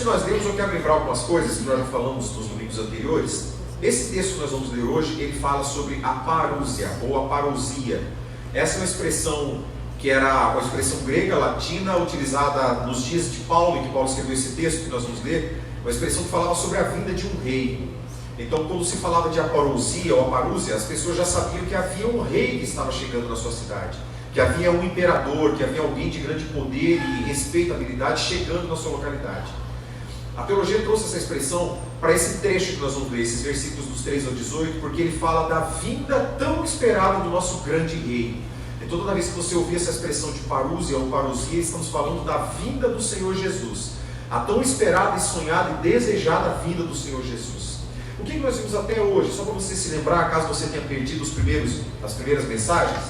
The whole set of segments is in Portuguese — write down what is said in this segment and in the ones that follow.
nós lemos, eu quero lembrar algumas coisas que nós já falamos nos domingos anteriores. Esse texto que nós vamos ler hoje, ele fala sobre a parúsia, ou a parousia. Essa é uma expressão que era uma expressão grega, latina, utilizada nos dias de Paulo, em que Paulo escreveu esse texto que nós vamos ler, uma expressão que falava sobre a vinda de um rei. Então, quando se falava de aparousia ou aparúsia, as pessoas já sabiam que havia um rei que estava chegando na sua cidade, que havia um imperador, que havia alguém de grande poder e respeitabilidade chegando na sua localidade. A teologia trouxe essa expressão para esse trecho que nós vamos ler, esses versículos dos 3 ao 18, porque ele fala da vinda tão esperada do nosso grande rei. Então, toda vez que você ouvir essa expressão de parúsia ou parousia, estamos falando da vinda do Senhor Jesus, a tão esperada e sonhada e desejada vinda do Senhor Jesus. O que nós vimos até hoje? Só para você se lembrar, caso você tenha perdido as primeiras mensagens,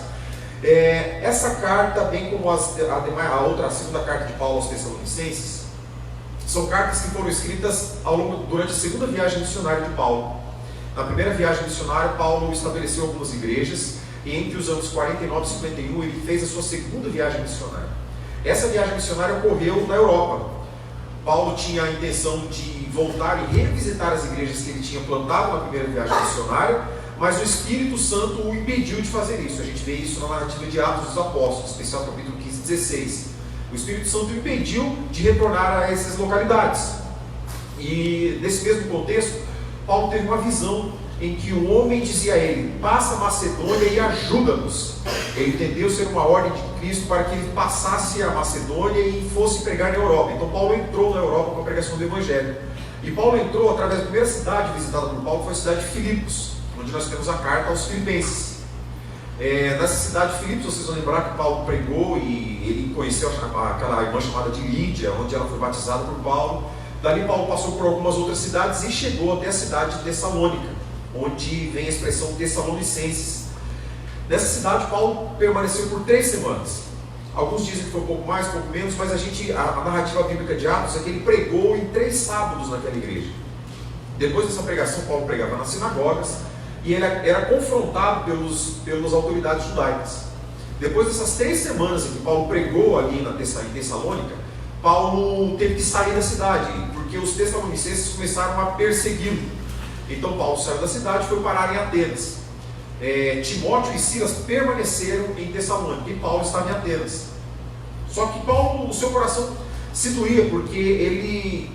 essa carta, bem como a segunda carta de Paulo aos Tessalonicenses, são cartas que foram escritas durante a segunda viagem missionária de Paulo. Na primeira viagem missionária, Paulo estabeleceu algumas igrejas, e entre os anos 49 e 51 ele fez a sua segunda viagem missionária. Essa viagem missionária ocorreu na Europa. Paulo tinha a intenção de voltar e revisitar as igrejas que ele tinha plantado na primeira viagem missionária, mas o Espírito Santo o impediu de fazer isso. A gente vê isso na narrativa de Atos dos Apóstolos, especial capítulo 15 e 16. O Espírito Santo o impediu de retornar a essas localidades. E nesse mesmo contexto, Paulo teve uma visão em que um homem dizia a ele: passa a Macedônia e ajuda-nos. Ele entendeu ser uma ordem de Cristo para que ele passasse a Macedônia e fosse pregar na Europa. Então Paulo entrou na Europa com a pregação do Evangelho. E Paulo entrou através da primeira cidade visitada por Paulo, foi a cidade de Filipos, onde nós temos a carta aos Filipenses. Nessa cidade de Filipos, vocês vão lembrar que Paulo pregou e ele conheceu aquela irmã chamada de Lídia, onde ela foi batizada por Paulo. Dali Paulo passou por algumas outras cidades e chegou até a cidade de Tessalônica, onde vem a expressão Tessalonicenses. Nessa cidade Paulo permaneceu por 3 semanas. Alguns dizem que foi um pouco mais, um pouco menos, mas a narrativa bíblica de Atos é que ele pregou em 3 sábados naquela igreja. Depois dessa pregação, Paulo pregava nas sinagogas e ele era confrontado pelas autoridades judaicas. Depois dessas 3 semanas em que Paulo pregou ali em Tessalônica, Paulo teve que sair da cidade, porque os tessalonicenses começaram a persegui-lo. Então Paulo saiu da cidade e foi parar em Atenas. Timóteo e Silas permaneceram em Tessalônica e Paulo estava em Atenas. Só que Paulo, o seu coração se doía, porque ele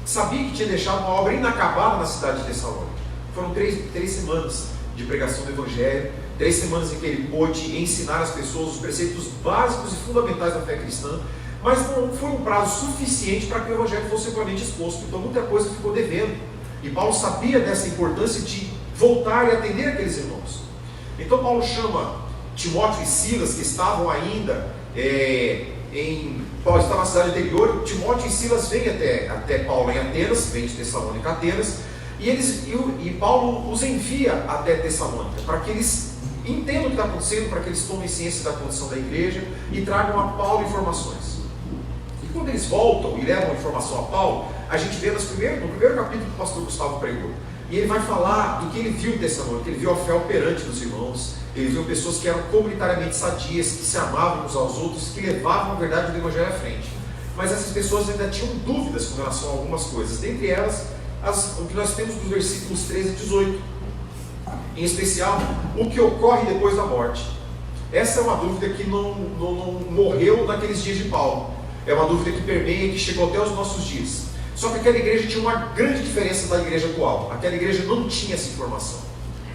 sabia que tinha deixado uma obra inacabada na cidade de Tessalônica. Foram 3 semanas de pregação do Evangelho, 3 semanas em que ele pôde ensinar às pessoas os preceitos básicos e fundamentais da fé cristã, mas não foi um prazo suficiente para que o Evangelho fosse amplamente exposto. Então muita coisa ficou devendo. E Paulo sabia dessa importância de voltar e atender aqueles irmãos. Então Paulo chama Timóteo e Silas, que estavam ainda Paulo estava na cidade anterior. Timóteo e Silas vêm até Paulo em Atenas, vêm de Tessalônica a Atenas, e Paulo os envia até Tessalônica, para que eles entendam o que está acontecendo, para que eles tomem ciência da condição da igreja e tragam a Paulo informações. E quando eles voltam e levam a informação a Paulo, a gente vê no primeiro capítulo que o pastor Gustavo pregou. E ele vai falar do que ele viu em Tessalônica. Ele viu a fé operante dos irmãos, ele viu pessoas que eram comunitariamente sadias, que se amavam uns aos outros, que levavam a verdade do Evangelho à frente. Mas essas pessoas ainda tinham dúvidas com relação a algumas coisas, dentre elas o que nós temos nos versículos 13 e 18, em especial o que ocorre depois da morte. Essa é uma dúvida que não morreu naqueles dias de Paulo, é uma dúvida que permeia e que chegou até os nossos dias. Só que aquela igreja tinha uma grande diferença da igreja atual. Aquela igreja não tinha essa informação.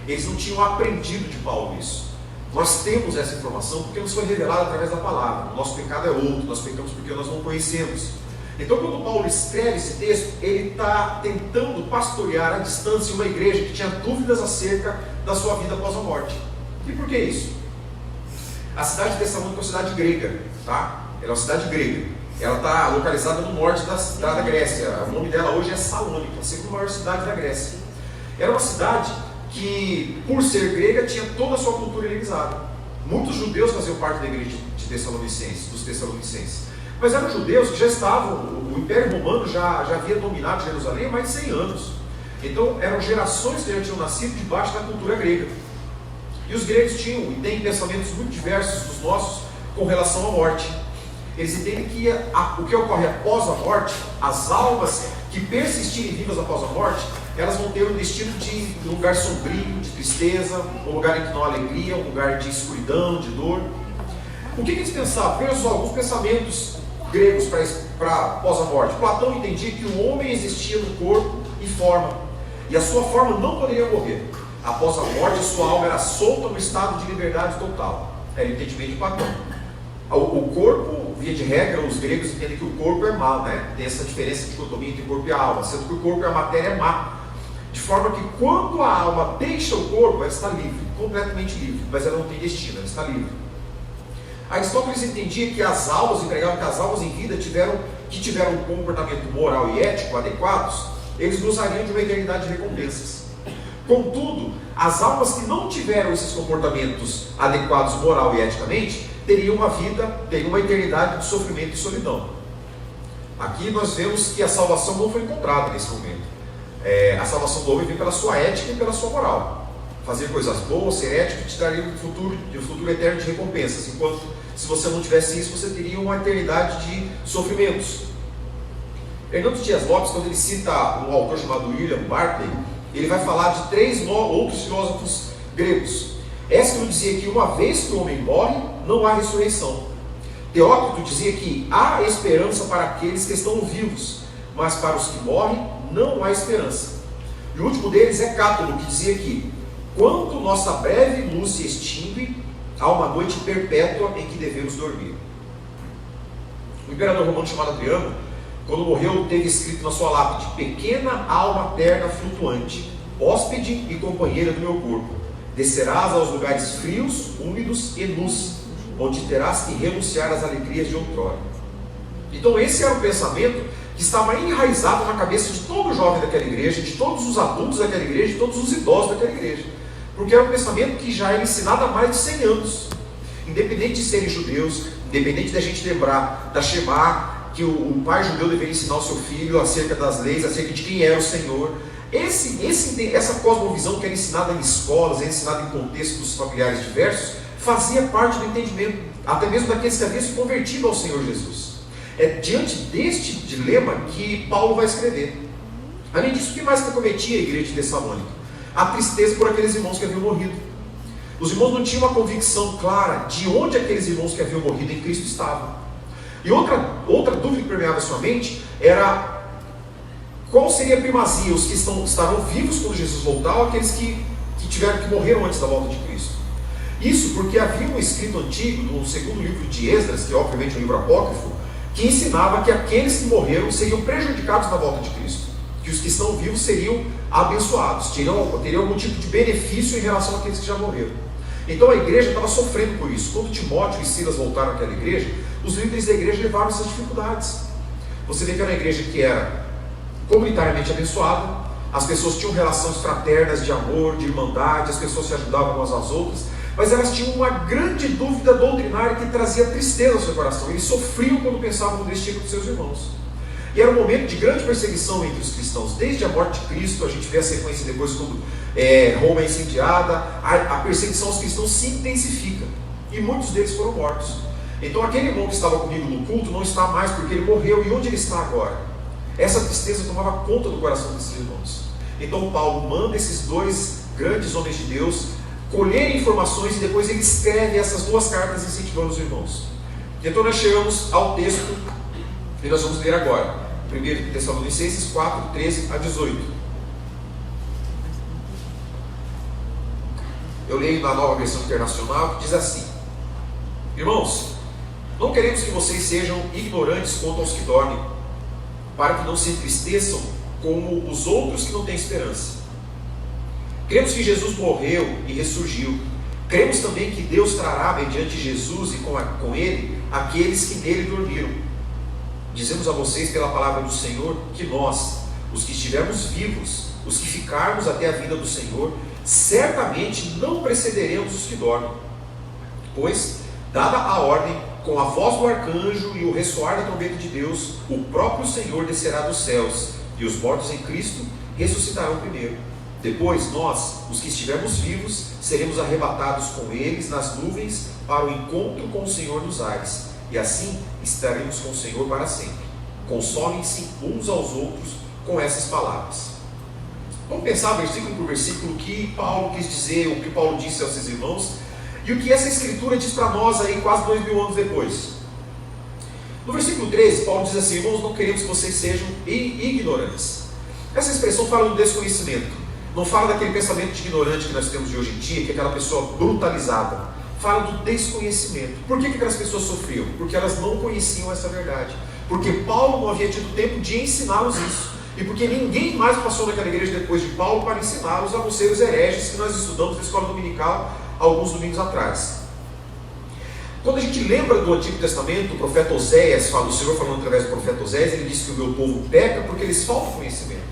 Eles não tinham aprendido de Paulo isso. Nós temos essa informação porque nos foi revelada através da palavra. O nosso pecado é outro, nós pecamos porque nós não conhecemos. Então quando Paulo escreve esse texto, ele está tentando pastorear à distância uma igreja que tinha dúvidas acerca da sua vida após a morte. E por que isso? A cidade de Tessalônica é uma cidade grega, tá? Ela é uma cidade grega. Ela está localizada no norte da Grécia. O nome dela hoje é Salônica, a segunda maior cidade da Grécia. Era uma cidade que, por ser grega, tinha toda a sua cultura helenizada. Muitos judeus faziam parte da igreja dos Tessalonicenses. Mas eram judeus que já estavam, o Império Romano já havia dominado Jerusalém há mais de 100 anos. Então eram gerações que já tinham nascido debaixo da cultura grega. E os gregos tinham e têm pensamentos muito diversos dos nossos com relação à morte. Eles entendem que o que ocorre após a morte, as almas que persistirem vivas após a morte, elas vão ter um destino de um lugar sombrio, de tristeza, um lugar em que não há alegria, um lugar de escuridão, de dor. O que eles pensavam? Veja só, alguns pensamentos gregos para após a morte. Platão entendia que o homem existia no corpo e forma, e a sua forma não poderia morrer. Após a morte, sua alma era solta no estado de liberdade total. Era o entendimento de Platão. O corpo, via de regra, os gregos entendem que o corpo é má, né? Tem essa diferença de dicotomia entre corpo e alma, sendo que o corpo e a matéria é má. De forma que quando a alma deixa o corpo, ela está livre, completamente livre, mas ela não tem destino, ela está livre. Aristóteles entendia que as almas, empregava que as almas em vida que tiveram um comportamento moral e ético adequados, eles gozariam de uma eternidade de recompensas. Contudo, as almas que não tiveram esses comportamentos adequados moral e eticamente, teriam uma eternidade de sofrimento e solidão. Aqui nós vemos que a salvação não foi encontrada nesse momento. A salvação do homem vem pela sua ética e pela sua moral. Fazer coisas boas, ser ético, te daria um futuro eterno de recompensas, enquanto se você não tivesse isso, você teria uma eternidade de sofrimentos. Hernando Dias Lopes, quando ele cita um autor chamado William Barclay, ele vai falar de 3 outros filósofos gregos. Ésquilo dizia que uma vez que o homem morre, não há ressurreição. Teócrito dizia que há esperança para aqueles que estão vivos, mas para os que morrem, não há esperança. E o último deles é Cátulo, que dizia que quando nossa breve luz se extingue, há uma noite perpétua em que devemos dormir. O imperador romano chamado Adriano, quando morreu, teve escrito na sua lápide: pequena alma terna flutuante, hóspede e companheira do meu corpo, descerás aos lugares frios, úmidos e nus, onde terás que renunciar às alegrias de outrora. Então esse era o pensamento que estava enraizado na cabeça de todo jovem daquela igreja, de todos os adultos daquela igreja, de todos os idosos daquela igreja. Porque era um pensamento que já era ensinado há mais de 100 anos. Independente de serem judeus, independente da gente lembrar da Shema, que o pai judeu deveria ensinar o seu filho acerca das leis, acerca de quem era o Senhor. Essa cosmovisão que era ensinada em escolas, era ensinada em contextos familiares diversos, fazia parte do entendimento, até mesmo daqueles que haviam se convertido ao Senhor Jesus. É diante deste dilema que Paulo vai escrever. Além disso, o que mais que acometia a igreja de Tessalônica? A tristeza por aqueles irmãos que haviam morrido. Os irmãos não tinham uma convicção clara de onde aqueles irmãos que haviam morrido em Cristo estavam. E outra dúvida que permeava a sua mente era qual seria a primazia, os que estarão vivos quando Jesus voltar ou aqueles que morreram antes da volta de Cristo. Isso porque havia um escrito antigo, no segundo livro de Esdras, que é obviamente um livro apócrifo, que ensinava que aqueles que morreram seriam prejudicados na volta de Cristo, que os que estão vivos seriam abençoados, teriam algum tipo de benefício em relação àqueles que já morreram. Então a igreja estava sofrendo por isso. Quando Timóteo e Silas voltaram àquela igreja, os líderes da igreja levaram essas dificuldades. Você vê que era uma igreja que era comunitariamente abençoada, as pessoas tinham relações fraternas de amor, de irmandade, as pessoas se ajudavam umas às outras, mas elas tinham uma grande dúvida doutrinária que trazia tristeza ao seu coração. Eles sofriam quando pensavam no destino dos seus irmãos. E era um momento de grande perseguição entre os cristãos. Desde a morte de Cristo, a gente vê a sequência depois quando Roma é incendiada, a perseguição aos cristãos se intensifica. E muitos deles foram mortos. Então aquele irmão que estava comigo no culto não está mais porque ele morreu. E onde ele está agora? Essa tristeza tomava conta do coração desses irmãos. Então Paulo manda esses 2 grandes homens de Deus colher informações e depois ele escreve essas 2 cartas incentivando os irmãos. Então nós chegamos ao texto e nós vamos ler agora, 1 Tessalonicenses 4, 13 a 18. Eu leio na Nova Versão Internacional, que diz assim: irmãos, não queremos que vocês sejam ignorantes quanto aos que dormem, para que não se entristeçam como os outros que não têm esperança. Cremos que Jesus morreu e ressurgiu. Cremos também que Deus trará mediante Jesus e com Ele aqueles que nele dormiram. Dizemos a vocês pela palavra do Senhor que nós, os que estivermos vivos, os que ficarmos até a vinda do Senhor, certamente não precederemos os que dormem. Pois, dada a ordem, com a voz do arcanjo e o ressoar da trombeta de Deus, o próprio Senhor descerá dos céus, e os mortos em Cristo ressuscitarão primeiro. Depois nós, os que estivermos vivos, seremos arrebatados com eles nas nuvens para o encontro com o Senhor nos ares, e assim estaremos com o Senhor para sempre. Consolem-se uns aos outros com essas palavras. Vamos pensar versículo por versículo o que Paulo quis dizer, o que Paulo disse aos seus irmãos, e o que essa escritura diz para nós aí quase 2000 anos depois. No versículo 13, Paulo diz assim: irmãos, não queremos que vocês sejam ignorantes. Essa expressão fala do desconhecimento, não fala daquele pensamento de ignorante que nós temos de hoje em dia, que é aquela pessoa brutalizada. Fala do desconhecimento. Por que aquelas pessoas sofriam? Porque elas não conheciam essa verdade. Porque Paulo não havia tido tempo de ensiná-los isso. E porque ninguém mais passou naquela igreja depois de Paulo para ensiná-los a não ser os hereges que nós estudamos na escola dominical alguns domingos atrás. Quando a gente lembra do Antigo Testamento, o profeta Oséias, o Senhor falando através do profeta Oséias, ele disse que o meu povo peca porque eles faltam conhecimento.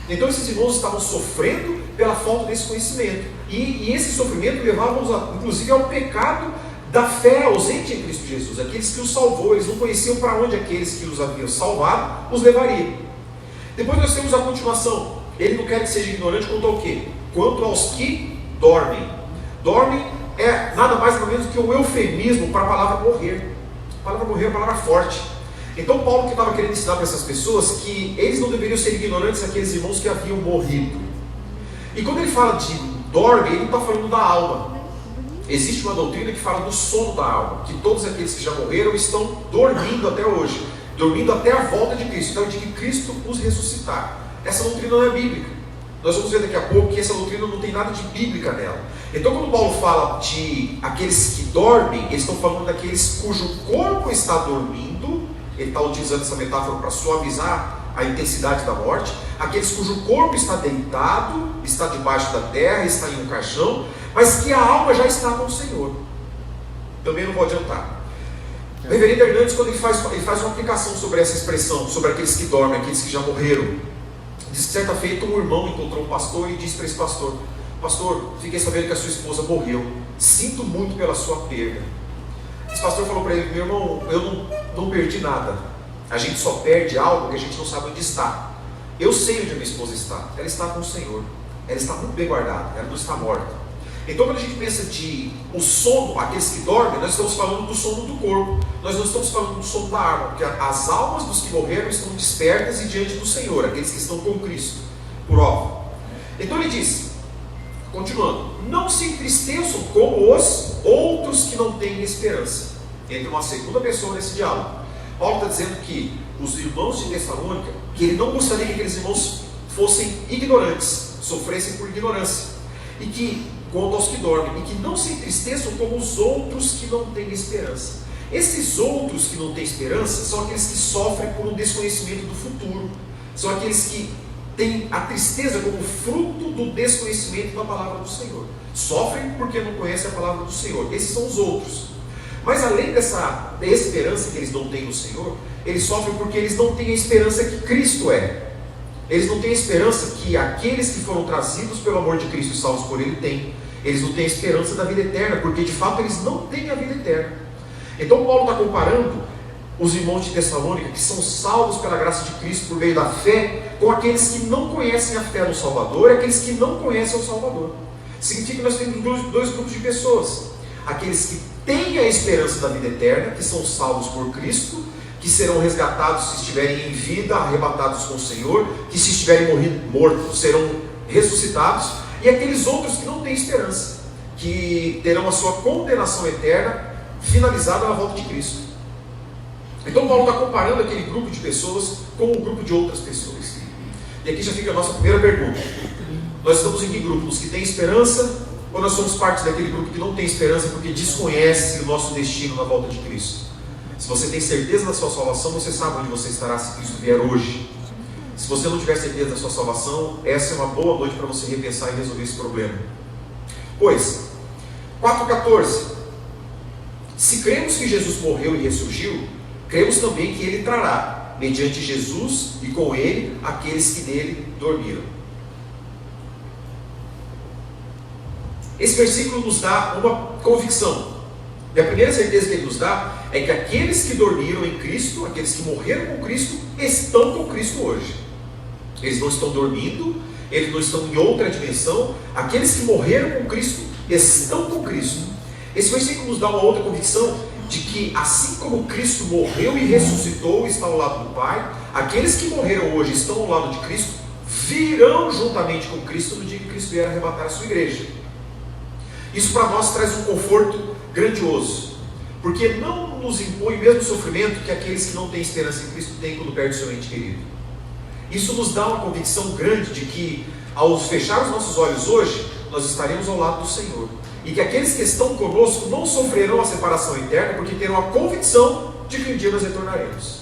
Então esses irmãos estavam sofrendo pela falta desse conhecimento. E esse sofrimento levava-os inclusive ao pecado da fé ausente em Cristo Jesus. Aqueles que os salvou, eles não conheciam para onde aqueles que os haviam salvado os levariam. Depois nós temos a continuação. Ele não quer que seja ignorante quanto ao quê? Quanto aos que dormem. Dormem é nada mais nada menos que um eufemismo para a palavra morrer. A palavra morrer é uma palavra forte. Então Paulo que estava querendo ensinar para essas pessoas que eles não deveriam ser ignorantes daqueles irmãos que haviam morrido. E quando ele fala de dorme, ele não está falando da alma. Existe uma doutrina que fala do sono da alma, que todos aqueles que já morreram estão dormindo até hoje, dormindo até a volta de Cristo, então de que Cristo os ressuscitar. Essa doutrina não é bíblica. Nós vamos ver daqui a pouco que essa doutrina não tem nada de bíblica nela. Então quando Paulo fala de aqueles que dormem, eles estão falando daqueles cujo corpo está dormindo. Ele está utilizando essa metáfora para suavizar a intensidade da morte. Aqueles cujo corpo está deitado, está debaixo da terra, está em um caixão, mas que a alma já está com o Senhor. Também não vou adiantar. O reverendo Hernandes, quando ele faz uma aplicação sobre essa expressão, sobre aqueles que dormem, aqueles que já morreram, diz que certa feita um irmão encontrou um pastor e disse para esse pastor: pastor, fiquei sabendo que a sua esposa morreu, sinto muito pela sua perda. Esse pastor falou para ele: meu irmão, eu não perdi nada, a gente só perde algo que a gente não sabe onde está. Eu sei onde a minha esposa está, ela está com o Senhor, ela está muito bem guardada, ela não está morta. Então quando a gente pensa de o sono, aqueles que dormem, nós estamos falando do sono do corpo, nós não estamos falando do sono da alma, porque as almas dos que morreram estão despertas e diante do Senhor, aqueles que estão com Cristo, por óbvio. Então ele diz, continuando: não se entristeçam como os outros que não têm esperança. Entra uma segunda pessoa nesse diálogo. Paulo está dizendo que os irmãos de Tessalônica, que ele não gostaria que aqueles irmãos fossem ignorantes, sofressem por ignorância, e que, quanto aos que dormem, e que não se entristeçam como os outros que não têm esperança. Esses outros que não têm esperança são aqueles que sofrem por um desconhecimento do futuro, são aqueles que têm a tristeza como fruto do desconhecimento da palavra do Senhor, sofrem porque não conhecem a palavra do Senhor. Esses são os outros. Mas além dessa esperança que eles não têm no Senhor, eles sofrem porque eles não têm a esperança que Cristo é. Eles não têm a esperança que aqueles que foram trazidos pelo amor de Cristo e salvos por Ele têm. Eles não têm a esperança da vida eterna, porque de fato eles não têm a vida eterna. Então Paulo está comparando os irmãos de Tessalônica, que são salvos pela graça de Cristo por meio da fé, com aqueles que não conhecem a fé no Salvador e aqueles que não conhecem o Salvador. Significa que nós temos dois grupos de pessoas: aqueles que têm a esperança da vida eterna, que são salvos por Cristo, que serão resgatados se estiverem em vida, arrebatados com o Senhor, que se estiverem mortos serão ressuscitados, e aqueles outros que não têm esperança, que terão a sua condenação eterna finalizada na volta de Cristo. Então Paulo está comparando aquele grupo de pessoas com um grupo de outras pessoas. E aqui já fica a nossa primeira pergunta: nós estamos em que grupo? Os que têm esperança, ou nós somos parte daquele grupo que não tem esperança porque desconhece o nosso destino na volta de Cristo? Se você tem certeza da sua salvação, você sabe onde você estará se Cristo vier hoje. Se você não tiver certeza da sua salvação, essa é uma boa noite para você repensar e resolver esse problema. Pois, 4,14: se cremos que Jesus morreu e ressurgiu, cremos também que Ele trará, mediante Jesus e com Ele, aqueles que nele dormiram. Esse versículo nos dá uma convicção. E a primeira certeza que ele nos dá é que aqueles que dormiram em Cristo, aqueles que morreram com Cristo, estão com Cristo hoje. Eles não estão dormindo, eles não estão em outra dimensão. Aqueles que morreram com Cristo estão com Cristo. Esse versículo nos dá uma outra convicção, de que assim como Cristo morreu e ressuscitou e está ao lado do Pai, aqueles que morreram hoje estão ao lado de Cristo, virão juntamente com Cristo no dia que Cristo vier arrebatar a sua igreja. Isso para nós traz um conforto grandioso, porque não nos impõe o mesmo sofrimento que aqueles que não têm esperança em Cristo têm quando perdem seu ente querido. Isso nos dá uma convicção grande de que, ao fechar os nossos olhos hoje, nós estaremos ao lado do Senhor. E que aqueles que estão conosco não sofrerão a separação eterna, porque terão a convicção de que um dia nós retornaremos.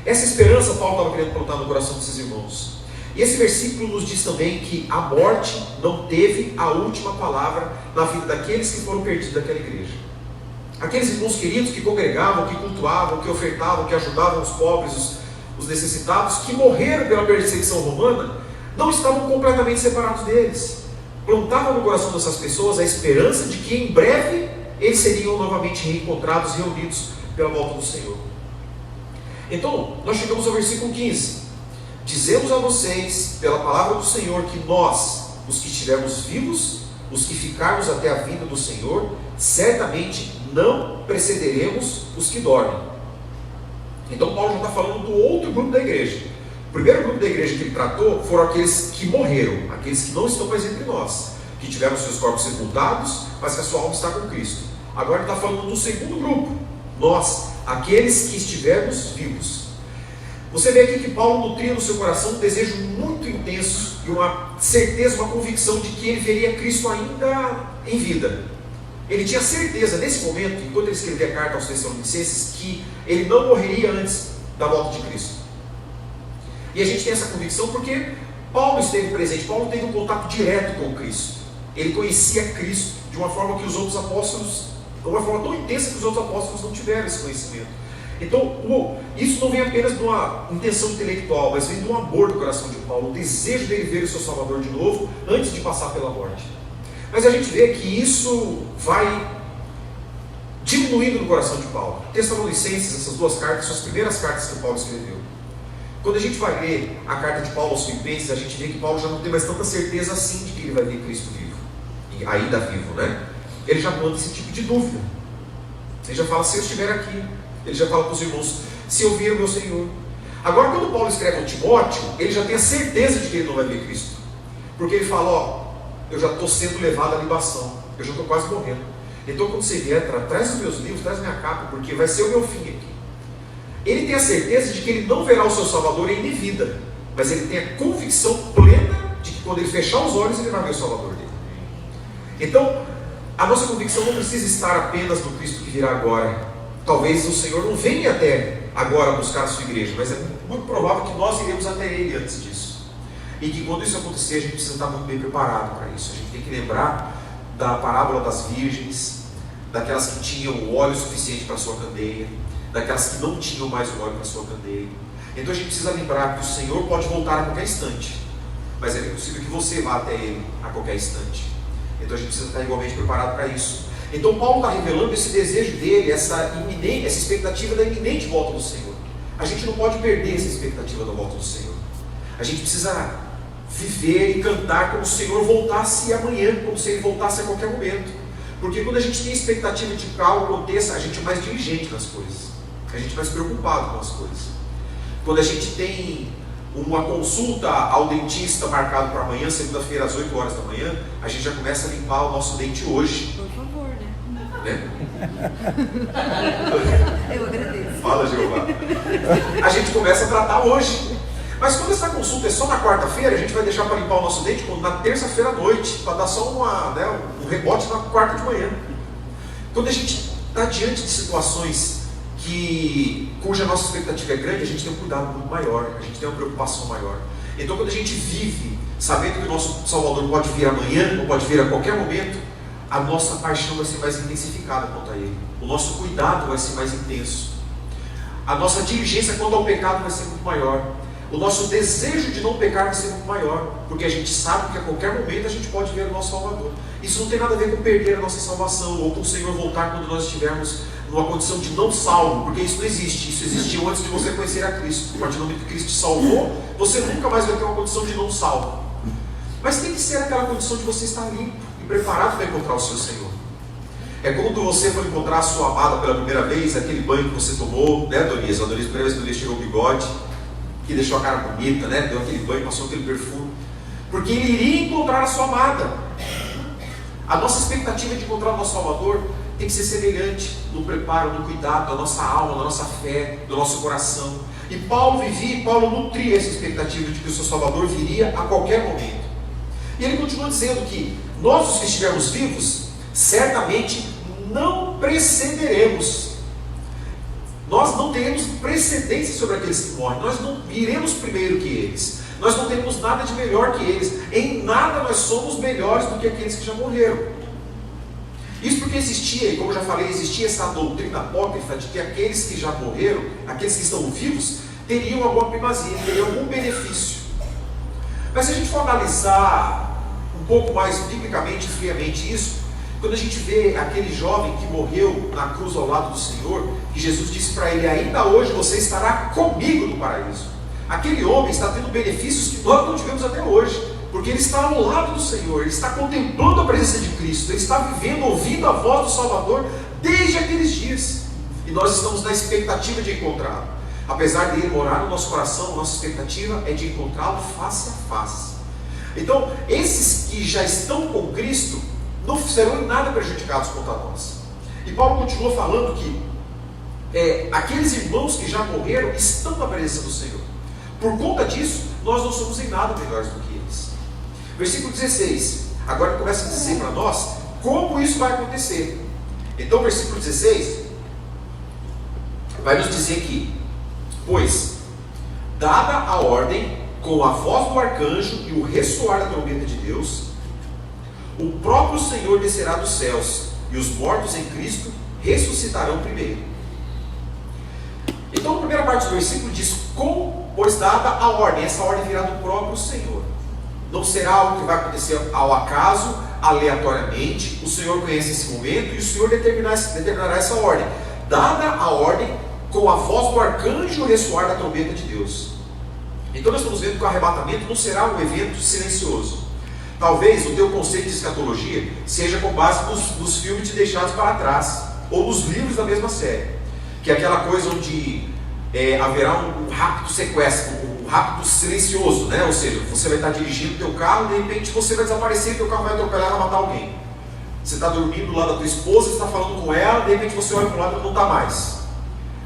Essa esperança Paulo estava querendo plantar no coração desses irmãos. E esse versículo nos diz também que a morte não teve a última palavra na vida daqueles que foram perdidos daquela igreja. Aqueles irmãos queridos que congregavam, que cultuavam, que ofertavam, que ajudavam os pobres, os necessitados, que morreram pela perseguição romana, não estavam completamente separados deles. Plantavam no coração dessas pessoas a esperança de que em breve eles seriam novamente reencontrados, reunidos pela volta do Senhor. Então, nós chegamos ao versículo 15. Dizemos a vocês, pela palavra do Senhor, que nós, os que estivermos vivos, os que ficarmos até a vinda do Senhor, certamente não precederemos os que dormem. Então Paulo já está falando do outro grupo da igreja. O primeiro grupo da igreja que ele tratou foram aqueles que morreram, aqueles que não estão mais entre nós, que tiveram seus corpos sepultados, mas que a sua alma está com Cristo. Agora ele está falando do segundo grupo, nós, aqueles que estivermos vivos. Você vê aqui que Paulo nutria no seu coração um desejo muito intenso e uma certeza, uma convicção de que ele veria Cristo ainda em vida. Ele tinha certeza nesse momento, enquanto ele escrevia a carta aos Tessalonicenses, que ele não morreria antes da volta de Cristo. E a gente tem essa convicção porque Paulo esteve presente, Paulo teve um contato direto com Cristo. Ele conhecia Cristo de uma forma que os outros apóstolos, de uma forma tão intensa que os outros apóstolos não tiveram esse conhecimento. Então, isso não vem apenas de uma intenção intelectual, mas vem de um amor do coração de Paulo, o desejo dele ver o seu Salvador de novo, antes de passar pela morte. Mas a gente vê que isso vai diminuindo no coração de Paulo. Tessalonicenses, essas duas cartas, são as primeiras cartas que Paulo escreveu. Quando a gente vai ler a carta de Paulo aos Filipenses, a gente vê que Paulo já não tem mais tanta certeza assim de que ele vai ver Cristo vivo, e ainda vivo, né? Ele já manda esse tipo de dúvida. Ele já fala, se eu estiver aqui. Ele já fala para os irmãos, se eu vir o meu Senhor. Agora, quando Paulo escreve ao Timóteo, ele já tem a certeza de que ele não vai ver Cristo. Porque ele fala, ó, eu já estou sendo levado à libação, eu já estou quase morrendo. Então, quando você vier, traz os meus livros, traz minha capa, porque vai ser o meu fim aqui. Ele tem a certeza de que ele não verá o seu Salvador em vida, mas ele tem a convicção plena de que quando ele fechar os olhos, ele vai ver o Salvador dele. Então, a nossa convicção não precisa estar apenas no Cristo que virá agora. Talvez o Senhor não venha até agora buscar a sua igreja, mas é muito provável que nós iremos até Ele antes disso. E que quando isso acontecer, a gente precisa estar muito bem preparado para isso. A gente tem que lembrar da parábola das virgens, daquelas que tinham óleo suficiente para a sua candeia, daquelas que não tinham mais o óleo para a sua candeia. Então a gente precisa lembrar que o Senhor pode voltar a qualquer instante, mas é possível que você vá até Ele a qualquer instante. Então a gente precisa estar igualmente preparado para isso. Então Paulo está revelando esse desejo dele, essa expectativa da iminente volta do Senhor. A gente não pode perder essa expectativa da volta do Senhor. A gente precisa viver e cantar como se o Senhor voltasse amanhã, como se Ele voltasse a qualquer momento. Porque quando a gente tem expectativa de que algo aconteça, a gente é mais diligente nas coisas. A gente é mais preocupado com as coisas. Quando a gente tem uma consulta ao dentista marcado para amanhã, segunda-feira às 8 horas da manhã, a gente já começa a limpar o nosso dente hoje. Né? Eu agradeço. Fala, Jeová. A gente começa a tratar hoje. Mas quando essa consulta é só na quarta-feira, a gente vai deixar para limpar o nosso dente na terça-feira à noite, para dar só um rebote na quarta de manhã. Quando a gente está diante de situações cuja nossa expectativa é grande, a gente tem um cuidado muito maior, a gente tem uma preocupação maior. Então, quando a gente vive sabendo que o nosso Salvador pode vir amanhã, ou pode vir a qualquer momento, a nossa paixão vai ser mais intensificada quanto a Ele. O nosso cuidado vai ser mais intenso. A nossa diligência quanto ao pecado vai ser muito maior. O nosso desejo de não pecar vai ser muito maior. Porque a gente sabe que a qualquer momento a gente pode ver o nosso Salvador. Isso não tem nada a ver com perder a nossa salvação, ou com o Senhor voltar quando nós estivermos numa condição de não salvo. Porque isso não existe. Isso existiu antes de você conhecer a Cristo. A partir do momento que Cristo te salvou, você nunca mais vai ter uma condição de não salvo. Mas tem que ser aquela condição de você estar limpo, preparado para encontrar o seu Senhor. É quando você for encontrar a sua amada pela primeira vez, aquele banho que você tomou, né, Donias? A Donias, a primeira vez que Donias tirou o bigode, que deixou a cara bonita, né? Deu aquele banho, passou aquele perfume. Porque ele iria encontrar a sua amada. A nossa expectativa de encontrar o nosso Salvador tem que ser semelhante no preparo, no cuidado da nossa alma, da nossa fé, do nosso coração. E Paulo nutria essa expectativa de que o seu Salvador viria a qualquer momento. E ele continua dizendo que nós, os que estivermos vivos, certamente não precederemos. Nós não teremos precedência sobre aqueles que morrem. Nós não iremos primeiro que eles. Nós não temos nada de melhor que eles. Em nada nós somos melhores do que aqueles que já morreram. Isso porque existia, e como eu já falei, existia essa doutrina apócrifa de que aqueles que já morreram, aqueles que estão vivos, teriam alguma primazia, teriam algum benefício. Mas se a gente for analisar um pouco mais biblicamente e friamente isso, quando a gente vê aquele jovem que morreu na cruz ao lado do Senhor, que Jesus disse para ele: ainda hoje você estará comigo no paraíso. Aquele homem está tendo benefícios que nós não tivemos até hoje, porque ele está ao lado do Senhor, ele está contemplando a presença de Cristo, ele está vivendo, ouvindo a voz do Salvador desde aqueles dias. E nós estamos na expectativa de encontrá-lo. Apesar de ele morar no nosso coração, a nossa expectativa é de encontrá-lo face a face. Então, esses que já estão com Cristo não serão em nada prejudicados contra nós. E Paulo continua falando que aqueles irmãos que já morreram estão na presença do Senhor. Por conta disso, nós não somos em nada melhores do que eles. Versículo 16, agora começa a dizer para nós como isso vai acontecer. Então, versículo 16 vai nos dizer que: pois, dada a ordem, com a voz do arcanjo e o ressoar da trombeta de Deus, o próprio Senhor descerá dos céus, e os mortos em Cristo ressuscitarão primeiro. Então, na primeira parte do versículo diz: pois dada a ordem, essa ordem virá do próprio Senhor. Não será algo que vai acontecer ao acaso, aleatoriamente. O Senhor conhece esse momento e o Senhor determinará essa ordem. Dada a ordem, com a voz do arcanjo e o ressoar da trombeta de Deus. Então nós estamos vendo que o arrebatamento não será um evento silencioso. Talvez o teu conceito de escatologia seja com base nos filmes te deixados para trás, ou nos livros da mesma série, que é aquela coisa onde haverá um rápido sequestro, um rápido silencioso, né? Ou seja, você vai estar dirigindo o teu carro e de repente você vai desaparecer, teu carro vai atropelar e vai matar alguém. Você está dormindo lá da tua esposa, você está falando com ela, de repente você olha para o lado e não está mais.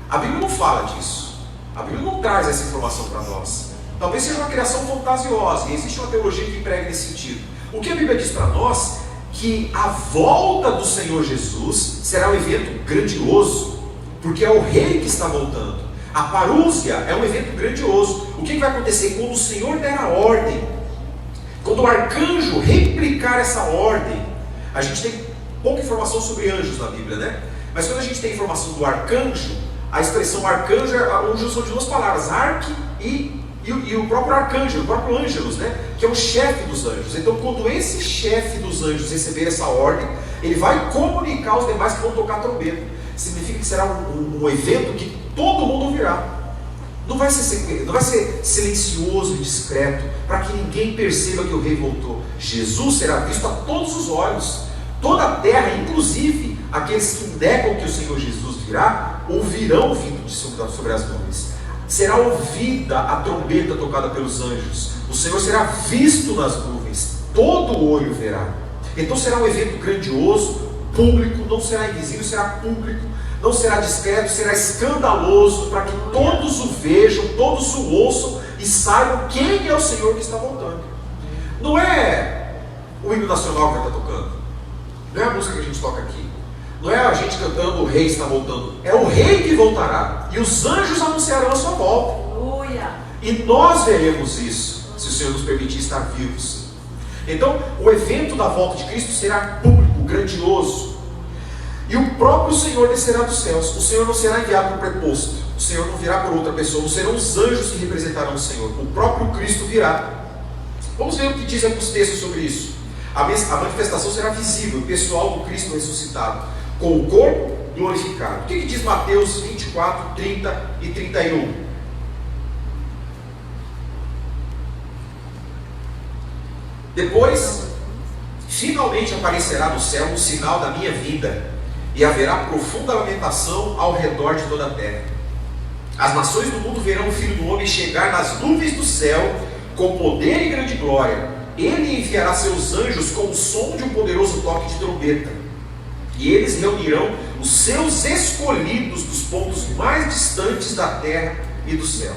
A Bíblia não fala disso. A Bíblia não traz essa informação para nós. Talvez seja uma criação fantasiosa, e existe uma teologia que emprega nesse sentido. O que a Bíblia diz para nós? Que a volta do Senhor Jesus será um evento grandioso, porque é o Rei que está voltando. A parúzia é um evento grandioso. O que vai acontecer? Quando o Senhor der a ordem, quando o arcanjo replicar essa ordem. A gente tem pouca informação sobre anjos na Bíblia, né? Mas quando a gente tem informação do arcanjo, a expressão arcanjo é uma junção de duas palavras, arque e o próprio arcanjo, o próprio ângelos, né? Que é o chefe dos anjos. Então, quando esse chefe dos anjos receber essa ordem, ele vai comunicar aos demais que vão tocar a trombeta. Significa que será um evento que todo mundo ouvirá. Não vai ser silencioso e discreto, para que ninguém perceba que o rei voltou. Jesus será visto a todos os olhos. Toda a terra, inclusive aqueles que negam que o Senhor Jesus virá, ouvirão vindo sobre as nuvens. Será ouvida a trombeta tocada pelos anjos. O Senhor será visto nas nuvens. Todo olho verá. Então será um evento grandioso, público, não será invisível, será público. Não será discreto, será escandaloso, para que todos o vejam, todos o ouçam e saibam quem é o Senhor que está voltando. Não é o hino nacional que está tocando, não é a música que a gente toca aqui, não é a gente cantando o rei está voltando, é o rei que voltará, e os anjos anunciarão a sua volta. E nós veremos isso, se o Senhor nos permitir estar vivos. Então, o evento da volta de Cristo será público, grandioso. E o próprio Senhor descerá dos céus. O Senhor não será enviado por preposto. O Senhor não virá por outra pessoa. Não serão os anjos que representarão o Senhor. O próprio Cristo virá. Vamos ver o que dizem os textos sobre isso. A manifestação será visível, pessoal do Cristo ressuscitado, com o corpo glorificado. O que diz Mateus 24, 30 e 31? Depois, finalmente aparecerá no céu um sinal da minha vinda, e haverá profunda lamentação ao redor de toda a terra. As nações do mundo verão o Filho do Homem chegar nas nuvens do céu com poder e grande glória. Ele enviará seus anjos com o som de um poderoso toque de trombeta, e eles reunirão os seus escolhidos dos pontos mais distantes da terra e do céu.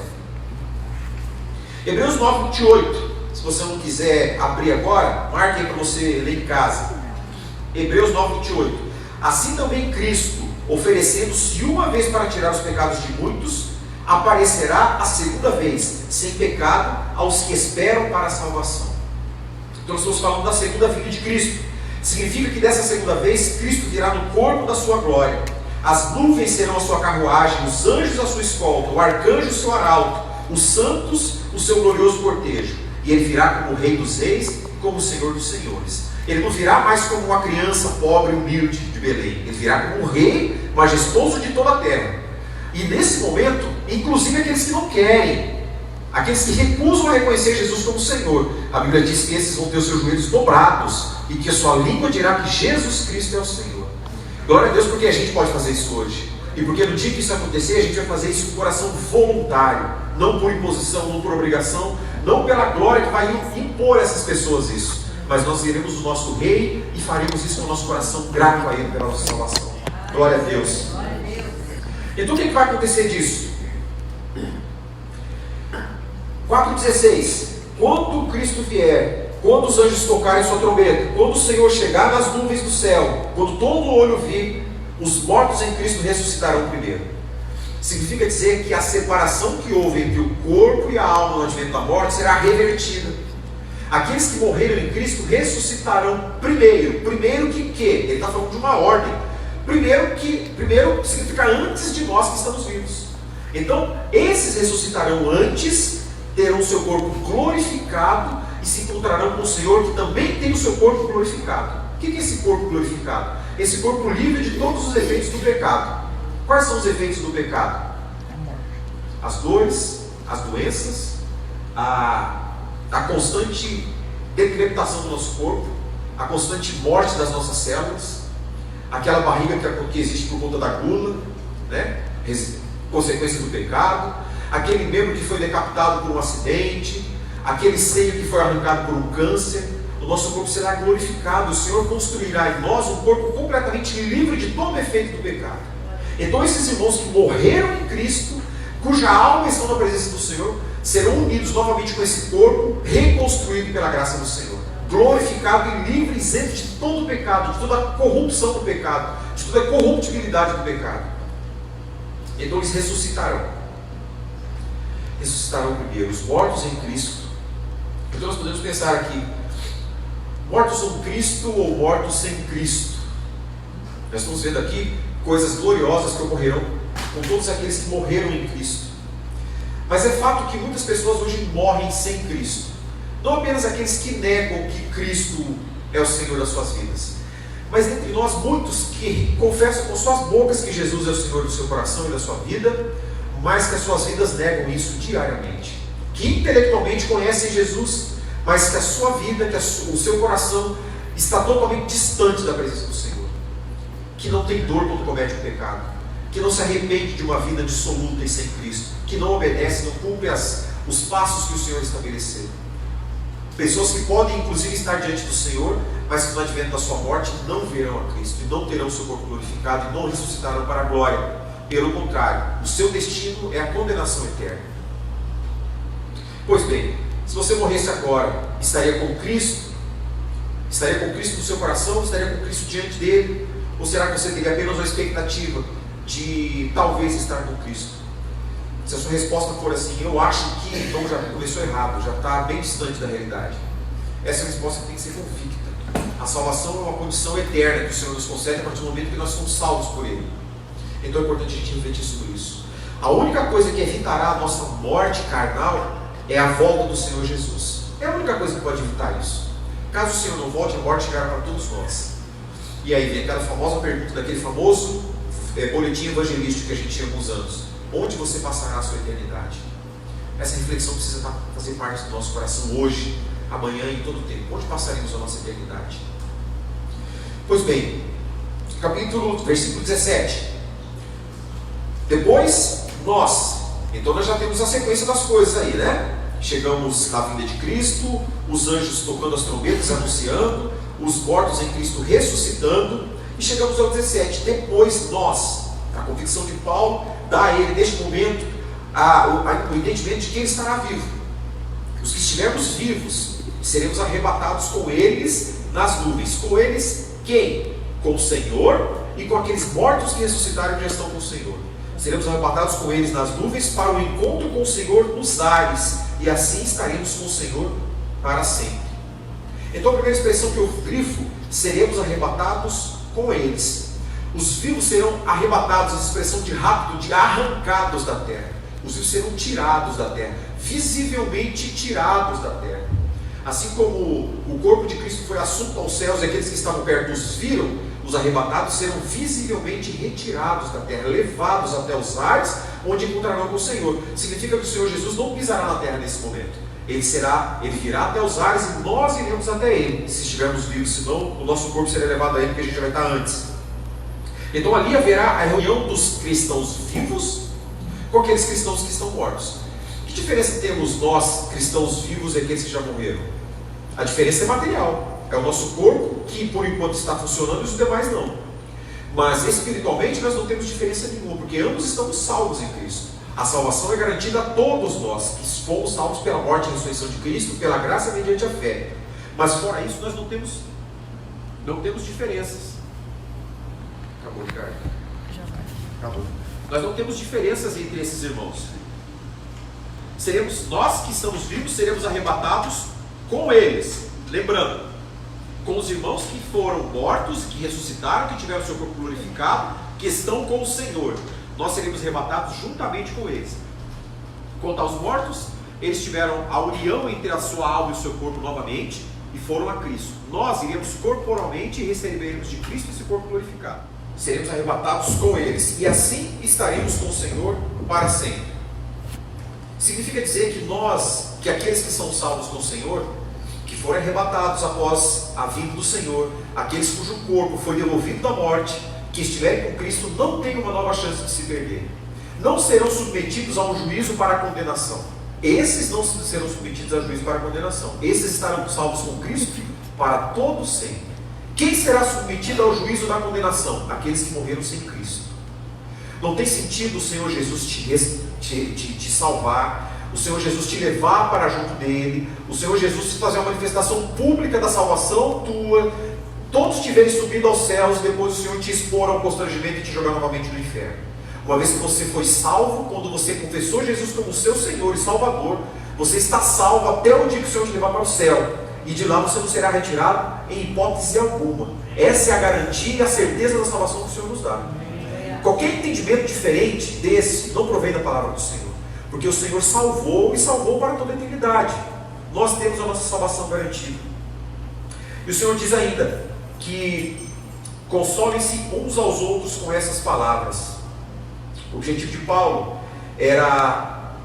Hebreus 9, 28. Se você não quiser abrir agora, marque aí para você ler em casa. Hebreus 9, 28. Assim também Cristo, oferecendo-se uma vez para tirar os pecados de muitos, aparecerá a segunda vez, sem pecado, aos que esperam para a salvação. Então estamos falando da segunda vinda de Cristo. Significa que dessa segunda vez, Cristo virá no corpo da sua glória. As nuvens serão a sua carruagem, os anjos a sua escolta, o arcanjo o seu arauto, os santos o seu glorioso cortejo. E ele virá como o Rei dos Reis e como o Senhor dos Senhores. Ele não virá mais como uma criança pobre e humilde de Belém. Ele virá como um rei majestoso de toda a terra. E nesse momento, inclusive aqueles que não querem, aqueles que recusam a reconhecer Jesus como Senhor, a Bíblia diz que esses vão ter os seus joelhos dobrados e que a sua língua dirá que Jesus Cristo é o Senhor. Glória a Deus, porque a gente pode fazer isso hoje. E porque no dia que isso acontecer, a gente vai fazer isso com coração voluntário, não por imposição, não por obrigação, não pela glória que vai impor a essas pessoas isso, mas nós iremos o nosso Rei e faremos isso com o nosso coração grato a Ele pela nossa salvação. Glória a Deus. Então o que vai acontecer disso? 4,16. Quando Cristo vier, quando os anjos tocarem sua trombeta, quando o Senhor chegar nas nuvens do céu, quando todo olho vir, os mortos em Cristo ressuscitarão primeiro. Significa dizer que a separação que houve entre o corpo e a alma no advento da morte será revertida. Aqueles que morreram em Cristo ressuscitarão primeiro. Primeiro que quê? Ele está falando de uma ordem. Primeiro significa antes de nós que estamos vivos. Então, esses ressuscitarão antes, terão o seu corpo glorificado e se encontrarão com o Senhor, que também tem o seu corpo glorificado. O que é esse corpo glorificado? Esse corpo livre de todos os efeitos do pecado. Quais são os efeitos do pecado? As dores, as doenças, a constante decrepitação do nosso corpo, a constante morte das nossas células, aquela barriga que existe por conta da gula, né? Consequência do pecado, aquele membro que foi decapitado por um acidente, aquele seio que foi arrancado por um câncer. O nosso corpo será glorificado. O Senhor construirá em nós um corpo completamente livre de todo efeito do pecado. Então esses irmãos que morreram em Cristo, cuja alma está na presença do Senhor, serão unidos novamente com esse corpo reconstruído pela graça do Senhor, glorificado e livre, isento de todo o pecado, de toda a corrupção do pecado, de toda a corruptibilidade do pecado. Então eles ressuscitarão primeiro, os mortos em Cristo. Então nós podemos pensar aqui: mortos em Cristo ou mortos sem Cristo? Nós estamos vendo aqui coisas gloriosas que ocorrerão com todos aqueles que morreram em Cristo. Mas é fato que muitas pessoas hoje morrem sem Cristo. Não apenas aqueles que negam que Cristo é o Senhor das suas vidas, mas entre nós muitos que confessam com suas bocas que Jesus é o Senhor do seu coração e da sua vida, mas que as suas vidas negam isso diariamente. Que intelectualmente conhecem Jesus, mas que a sua vida, o seu coração está totalmente distante da presença do Senhor. Que não tem dor quando comete o pecado, que não se arrepende de uma vida dissoluta e sem Cristo, que não obedece, não cumpre os passos que o Senhor estabeleceu. Pessoas que podem inclusive estar diante do Senhor, mas que no advento da sua morte não verão a Cristo, e não terão o seu corpo glorificado, e não ressuscitarão para a glória. Pelo contrário, o seu destino é a condenação eterna. Pois bem, se você morresse agora, estaria com Cristo? Estaria com Cristo no seu coração? Estaria com Cristo diante dele? Ou será que você teria apenas uma expectativa de talvez estar com Cristo? Se a sua resposta for assim, eu acho que, então já começou errado, já está bem distante da realidade. Essa resposta tem que ser convicta. A salvação é uma condição eterna que o Senhor nos concede a partir do momento que nós somos salvos por Ele. Então é importante a gente refletir sobre isso. A única coisa que evitará a nossa morte carnal é a volta do Senhor Jesus. É a única coisa que pode evitar isso. Caso o Senhor não volte, a morte chegará para todos nós. E aí vem aquela famosa pergunta daquele famoso boletim evangelístico que a gente tinha há alguns anos: onde você passará a sua eternidade? Essa reflexão precisa fazer parte do nosso coração hoje, amanhã e em todo o tempo. Onde passaremos a nossa eternidade? Pois bem, versículo 17. Depois, nós. Então nós já temos a sequência das coisas aí, né? Chegamos à vinda de Cristo, os anjos tocando as trombetas, anunciando, os mortos em Cristo ressuscitando, e chegamos ao 17. Depois nós, a convicção de Paulo dá a ele, neste momento, o entendimento de que ele estará vivo. Os que estivermos vivos, seremos arrebatados com eles nas nuvens. Com eles, quem? Com o Senhor e com aqueles mortos que ressuscitaram e já estão com o Senhor. Seremos arrebatados com eles nas nuvens para o encontro com o Senhor nos ares, e assim estaremos com o Senhor para sempre. Então a primeira expressão que eu grifo, seremos arrebatados com eles. Os vivos serão arrebatados, a expressão de rápido, de arrancados da terra. Os vivos serão tirados da terra, visivelmente tirados da terra. Assim como o corpo de Cristo foi assunto aos céus e aqueles que estavam perto os viram, os arrebatados serão visivelmente retirados da terra, levados até os ares, onde encontrarão com o Senhor. Significa que o Senhor Jesus não pisará na terra nesse momento. Ele virá até os ares e nós iremos até Ele, se estivermos vivos, senão o nosso corpo será levado a Ele, porque a gente já vai estar antes. Então ali haverá a reunião dos cristãos vivos com aqueles cristãos que estão mortos. Que diferença temos nós, cristãos vivos, e aqueles que já morreram? A diferença é material. É o nosso corpo que por enquanto está funcionando e os demais não. Mas espiritualmente nós não temos diferença nenhuma, porque ambos estamos salvos em Cristo. A salvação é garantida a todos nós, que fomos salvos pela morte e ressurreição de Cristo, pela graça mediante a fé. Mas fora isso nós não temos diferenças. Acabou, Ricardo? Já vai. Acabou. Nós não temos diferenças entre esses irmãos. Nós que estamos vivos, seremos arrebatados com eles. Lembrando, com os irmãos que foram mortos, que ressuscitaram, que tiveram seu corpo glorificado, que estão com o Senhor. Nós seremos arrebatados juntamente com eles. Quanto aos mortos, eles tiveram a união entre a sua alma e o seu corpo novamente e foram a Cristo. Nós iremos corporalmente e receberemos de Cristo esse corpo glorificado. Seremos arrebatados com eles e assim estaremos com o Senhor para sempre. Significa dizer que aqueles que são salvos com o Senhor, que foram arrebatados após a vinda do Senhor, aqueles cujo corpo foi devolvido da morte, que estiverem com Cristo, não têm uma nova chance de se perder. Não serão submetidos a um juízo para a condenação. Esses não serão submetidos a juízo para a condenação. Esses estarão salvos com Cristo para todo sempre. Quem será submetido ao juízo da condenação? Aqueles que morreram sem Cristo. Não tem sentido o Senhor Jesus te salvar, o Senhor Jesus te levar para junto dele, o Senhor Jesus fazer uma manifestação pública da salvação tua, todos tiverem subido aos céus, depois o Senhor te expor ao constrangimento e te jogar novamente no inferno. Uma vez que você foi salvo, quando você confessou Jesus como seu Senhor e Salvador, você está salvo até o dia que o Senhor te levar para o céu, e de lá você não será retirado em hipótese alguma. Essa é a garantia e a certeza da salvação que o Senhor nos dá. Qualquer entendimento diferente desse não provém da palavra do Senhor, porque o Senhor salvou e salvou para toda a eternidade. Nós temos a nossa salvação garantida. E o Senhor diz ainda que consolem-se uns aos outros com essas palavras. O objetivo de Paulo era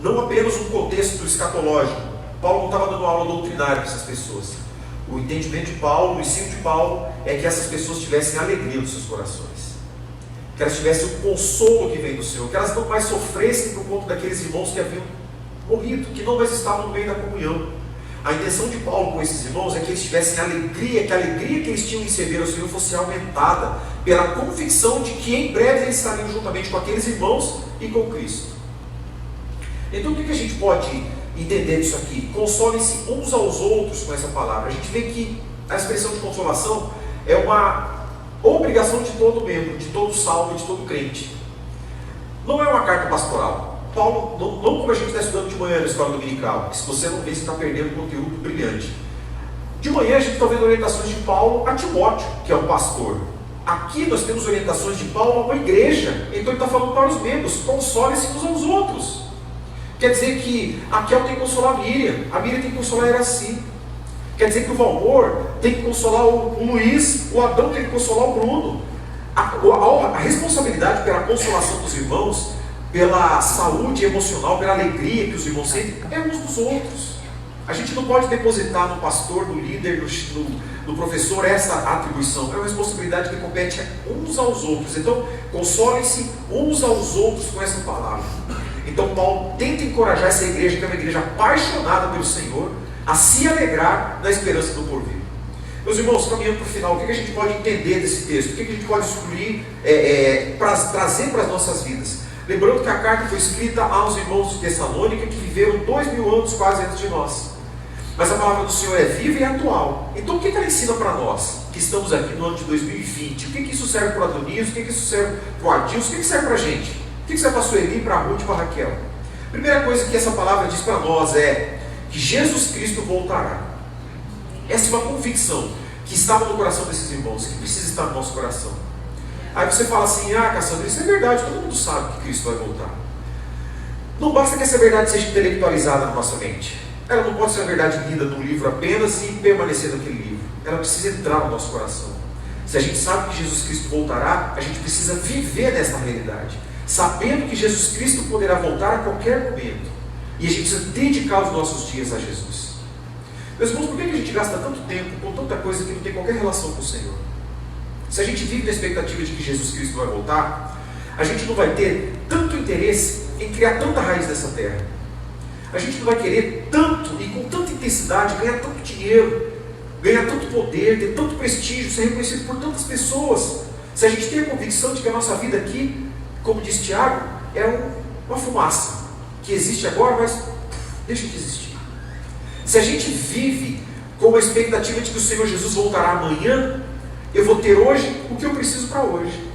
não apenas um contexto escatológico. Paulo não estava dando aula doutrinária para essas pessoas. O entendimento de Paulo, o ensino de Paulo é que essas pessoas tivessem alegria nos seus corações, que elas tivessem o consolo que vem do Senhor, que elas não mais sofressem por conta daqueles irmãos que haviam morrido, que não mais estavam no meio da comunhão. A intenção de Paulo com esses irmãos é que eles tivessem alegria, que a alegria que eles tinham em servir ao Senhor fosse aumentada pela convicção de que em breve eles estariam juntamente com aqueles irmãos e com Cristo. Então o que a gente pode entender disso aqui? Consolem-se uns aos outros com essa palavra. A gente vê que a expressão de consolação é uma obrigação de todo membro, de todo salvo, de todo crente. Não é uma carta pastoral. Paulo, não como a gente está estudando de manhã na escola dominical, que se você não vê, você está perdendo um conteúdo brilhante. De manhã a gente está vendo orientações de Paulo a Timóteo, que é um pastor. Aqui nós temos orientações de Paulo a uma igreja, então ele está falando para os membros: consolem-se uns aos outros. Quer dizer que a Kel tem que consolar a Miriam tem que consolar a Iraci. Quer dizer que o Valmor tem que consolar o Luiz, o Adão tem que consolar o Bruno. A responsabilidade pela consolação dos irmãos, pela saúde emocional, pela alegria que os irmãos sentem, é uns dos outros. A gente não pode depositar no pastor, no líder, no professor essa atribuição. É uma responsabilidade que compete uns aos outros. Então, consolem-se uns aos outros com essa palavra. Então, Paulo tenta encorajar essa igreja, que é uma igreja apaixonada pelo Senhor, a se alegrar na esperança do porvir. Meus irmãos, caminhando para o final, o que a gente pode entender desse texto? O que a gente pode excluir, trazer para as nossas vidas? Lembrando que a carta foi escrita aos irmãos de Tessalônica, que viveram 2000 anos quase antes de nós. Mas a palavra do Senhor é viva e atual. Então o que ela ensina para nós, que estamos aqui no ano de 2020? O que isso serve para o Adonias? O que isso serve para o Adilson? O que serve para a gente? O que serve para a Sueli, para a Ruth e para a Raquel? Primeira coisa que essa palavra diz para nós é que Jesus Cristo voltará. Essa é uma convicção que estava no coração desses irmãos, que precisa estar no nosso coração. Aí você fala assim: ah, Cassandra, isso é verdade, todo mundo sabe que Cristo vai voltar. Não basta que essa verdade seja intelectualizada na nossa mente. Ela não pode ser uma verdade lida num livro apenas e permanecer naquele livro. Ela precisa entrar no nosso coração. Se a gente sabe que Jesus Cristo voltará, a gente precisa viver nessa realidade, sabendo que Jesus Cristo poderá voltar a qualquer momento. E a gente precisa dedicar os nossos dias a Jesus. Meus irmãos, por que a gente gasta tanto tempo com tanta coisa que não tem qualquer relação com o Senhor? Se a gente vive na expectativa de que Jesus Cristo vai voltar, a gente não vai ter tanto interesse em criar tanta raiz nessa terra. A gente não vai querer tanto e com tanta intensidade ganhar tanto dinheiro, ganhar tanto poder, ter tanto prestígio, ser reconhecido por tantas pessoas. Se a gente tem a convicção de que a nossa vida aqui, como diz Tiago, é uma fumaça que existe agora, mas deixa de existir. Se a gente vive com a expectativa de que o Senhor Jesus voltará amanhã, eu vou ter hoje o que eu preciso para hoje.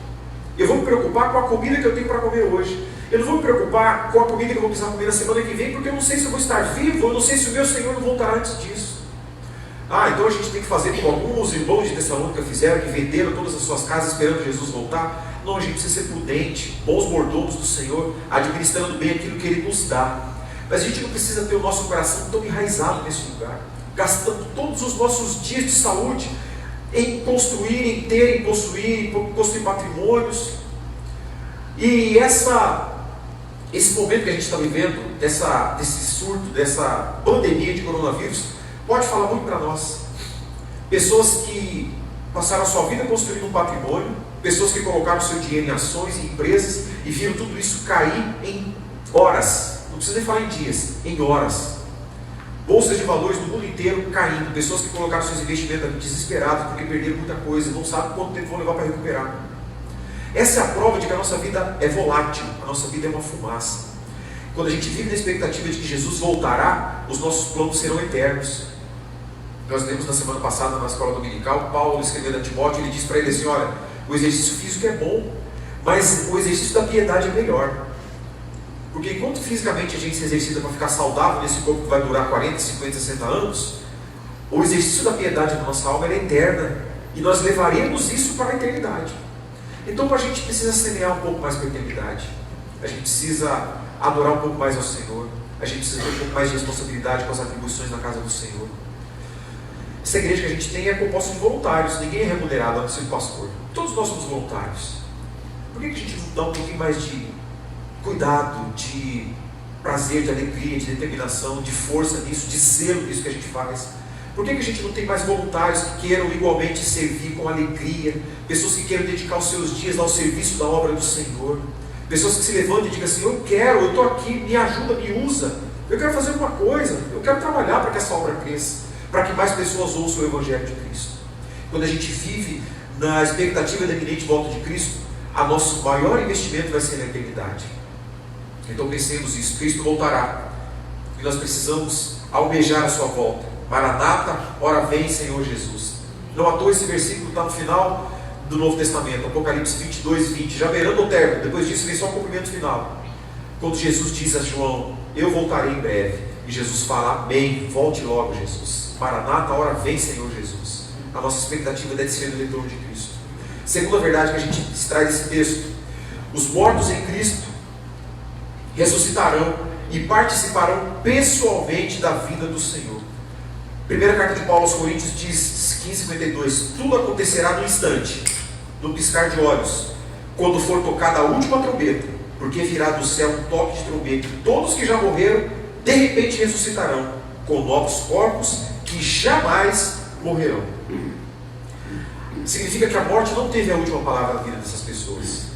Eu vou me preocupar com a comida que eu tenho para comer hoje. Eu não vou me preocupar com a comida que eu vou precisar comer na semana que vem, porque eu não sei se eu vou estar vivo, eu não sei se o meu Senhor não voltará antes disso. Então a gente tem que fazer como alguns irmãos de Tessalônica fizeram, que venderam todas as suas casas esperando Jesus voltar. Não, a gente precisa ser prudente, bons mordomos do Senhor, administrando bem aquilo que Ele nos dá. Mas a gente não precisa ter o nosso coração tão enraizado nesse lugar, gastando todos os nossos dias de saúde em construir, em ter, em possuir, em construir patrimônios. E esse momento que a gente está vivendo, desse surto, dessa pandemia de coronavírus, pode falar muito para nós. Pessoas que passaram a sua vida construindo um patrimônio, pessoas que colocaram seu dinheiro em ações, em empresas, e viram tudo isso cair em horas. Não precisa nem falar em dias, em horas. Bolsas de valores do mundo inteiro caindo, pessoas que colocaram seus investimentos desesperados porque perderam muita coisa, não sabem quanto tempo vão levar para recuperar. Essa é a prova de que a nossa vida é volátil, a nossa vida é uma fumaça. Quando a gente vive na expectativa de que Jesus voltará, os nossos planos serão eternos. Nós lemos na semana passada na escola dominical, Paulo escrevendo a Timóteo, ele diz para ele assim: olha, o exercício físico é bom, mas o exercício da piedade é melhor. Porque enquanto fisicamente a gente se exercita para ficar saudável nesse corpo que vai durar 40, 50, 60 anos, o exercício da piedade na nossa alma é eterna, e nós levaremos isso para a eternidade. Então a gente precisa semear um pouco mais para a eternidade, a gente precisa adorar um pouco mais ao Senhor, a gente precisa ter um pouco mais de responsabilidade com as atribuições na casa do Senhor. Essa igreja que a gente tem é composta de voluntários, ninguém é remunerado a não ser o pastor. Todos nós somos voluntários. Por que a gente não dá um pouquinho mais de cuidado, de prazer, de alegria, de determinação, de força nisso, de zelo nisso que a gente faz? Por que a gente não tem mais voluntários que queiram igualmente servir com alegria? Pessoas que queiram dedicar os seus dias ao serviço da obra do Senhor. Pessoas que se levantam e digam assim: eu estou aqui, me ajuda, me usa. Eu quero fazer alguma coisa, eu quero trabalhar para que essa obra cresça, para que mais pessoas ouçam o Evangelho de Cristo. Quando a gente vive na expectativa da iminente volta de Cristo, o nosso maior investimento vai ser na eternidade. Então pensemos isso, Cristo voltará, e nós precisamos almejar a sua volta. Maranata, ora vem, Senhor Jesus. Não à toa esse versículo está no final do Novo Testamento, Apocalipse 22, 20, já beirando o término. Depois disso vem só o cumprimento final, quando Jesus diz a João: eu voltarei em breve. E Jesus fala: amém, volte logo, Jesus. Maranata, ora vem, Senhor Jesus. A nossa expectativa deve ser no retorno de Cristo. Segunda verdade que a gente extrai desse texto: os mortos em Cristo ressuscitarão e participarão pessoalmente da vida do Senhor. Primeira carta de Paulo aos Coríntios diz, 15:52, tudo acontecerá no instante, no piscar de olhos, quando for tocada a última trombeta, porque virá do céu um toque de trombeta, e todos que já morreram, de repente ressuscitarão. com novos corpos que jamais morrerão. Significa que a morte não teve a última palavra na vida dessas pessoas.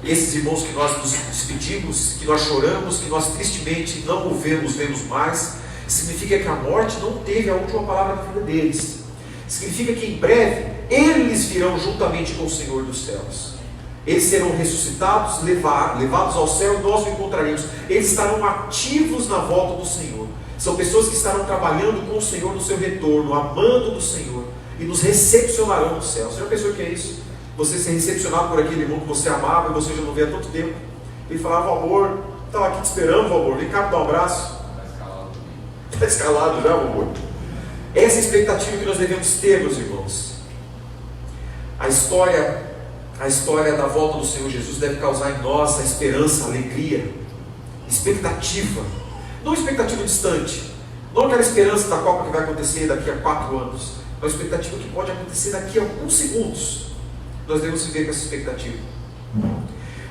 Esses irmãos que nós nos despedimos, que nós choramos, que nós tristemente não o vemos mais, significa que a morte não teve a última palavra na vida deles. Significa que em breve eles virão juntamente com o Senhor dos céus. Eles serão ressuscitados, levados ao céu, e nós o encontraremos. Eles estarão ativos na volta do Senhor. São pessoas que estarão trabalhando com o Senhor no seu retorno, amando do Senhor, e nos recepcionarão no céu. Você já pensou o que é isso? Você ser recepcionado por aquele irmão que você amava e você já não vê há tanto tempo. Ele falava: amor, estava aqui te esperando, amor, vem cá me dar um abraço. Está escalado já, amor. Essa é a expectativa que nós devemos ter, meus irmãos. A história da volta do Senhor Jesus deve causar em nós a esperança, a alegria, expectativa. Não expectativa distante, não aquela esperança da Copa que vai acontecer daqui a 4 anos, mas uma expectativa que pode acontecer daqui a alguns segundos. Nós devemos viver com essa expectativa.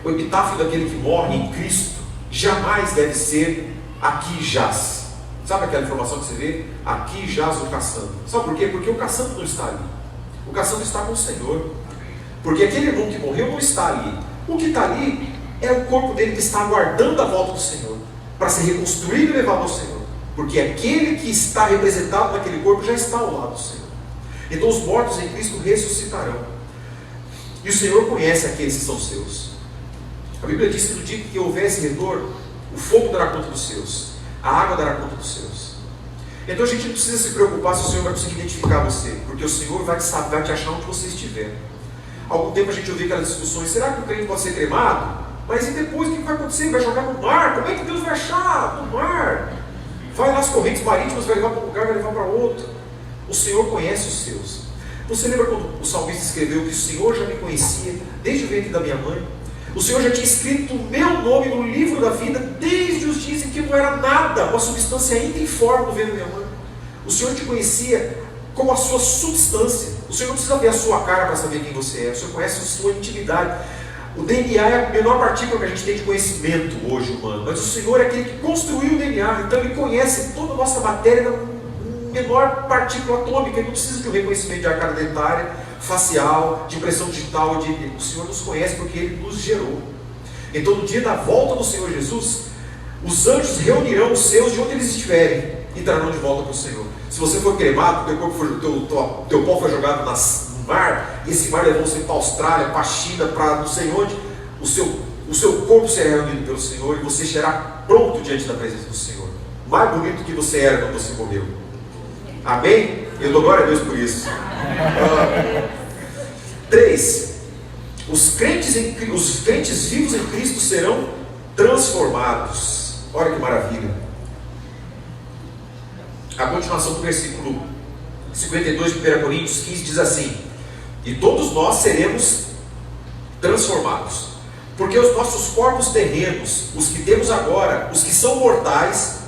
O epitáfio daquele que morre em Cristo jamais deve ser: aqui jaz. Sabe aquela informação que você vê? Aqui jaz o caçando. Sabe por quê? Porque o caçando não está ali. O caçando está com o Senhor. Porque aquele irmão que morreu não está ali. O que está ali é o corpo dele que está aguardando a volta do Senhor, para ser reconstruído e levado ao Senhor. Porque aquele que está representado naquele corpo já está ao lado do Senhor. Então os mortos em Cristo ressuscitarão. E o Senhor conhece aqueles que são seus. A Bíblia diz que no dia que houver esse retorno, o fogo dará conta dos seus, a água dará conta dos seus. Então a gente não precisa se preocupar se o Senhor vai conseguir identificar você, porque o Senhor vai te achar onde você estiver. Há algum tempo a gente ouviu aquelas discussões: será que o crente pode ser cremado? Mas e depois o que vai acontecer? Vai jogar no mar? Como é que Deus vai achar no mar? Vai nas correntes marítimas, vai levar para um lugar, vai levar para outro. O Senhor conhece os seus. Você lembra quando o salmista escreveu que o Senhor já me conhecia desde o ventre da minha mãe? O Senhor já tinha escrito o meu nome no livro da vida desde os dias em que eu não era nada, uma substância ainda informe no ventre da minha mãe. O Senhor te conhecia como a sua substância. O Senhor não precisa ver a sua cara para saber quem você é. O Senhor conhece a sua intimidade. O DNA é a menor partícula que a gente tem de conhecimento hoje humano, mas o Senhor é aquele que construiu o DNA. Então Ele conhece toda a nossa matéria na menor partícula atômica. Ele não precisa de um reconhecimento de arcada dentária, facial, de impressão digital. O Senhor nos conhece porque Ele nos gerou. Então no dia da volta do Senhor Jesus, os anjos reunirão os seus de onde eles estiverem e trarão de volta para o Senhor. Se você for cremado, teu pó foi jogado no mar, e esse mar levou você para a Austrália, para a China, para não sei onde, o seu corpo será reunido pelo Senhor e você será pronto diante da presença do Senhor. Mais bonito que você era quando você morreu. Amém? Eu dou glória a Deus por isso. 3. Os crentes vivos em Cristo serão transformados. Olha que maravilha. A continuação do versículo 52 de 1 Coríntios 15 diz assim: e todos nós seremos transformados, porque os nossos corpos terrenos, os que temos agora, os que são mortais,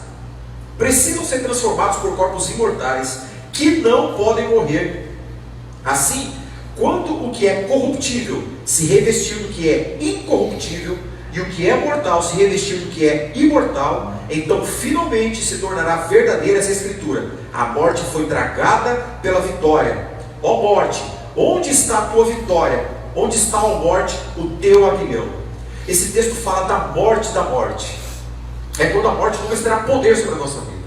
precisam ser transformados por corpos imortais, que não podem morrer. Assim, quando o que é corruptível se revestir do que é incorruptível, e o que é mortal se revestir do que é imortal, então finalmente se tornará verdadeira essa escritura: a morte foi tragada pela vitória. Ó morte, onde está a tua vitória? Onde está, ó morte, o teu aguilhão? Esse texto fala da morte da morte. É quando a morte não mais terá poder sobre a nossa vida.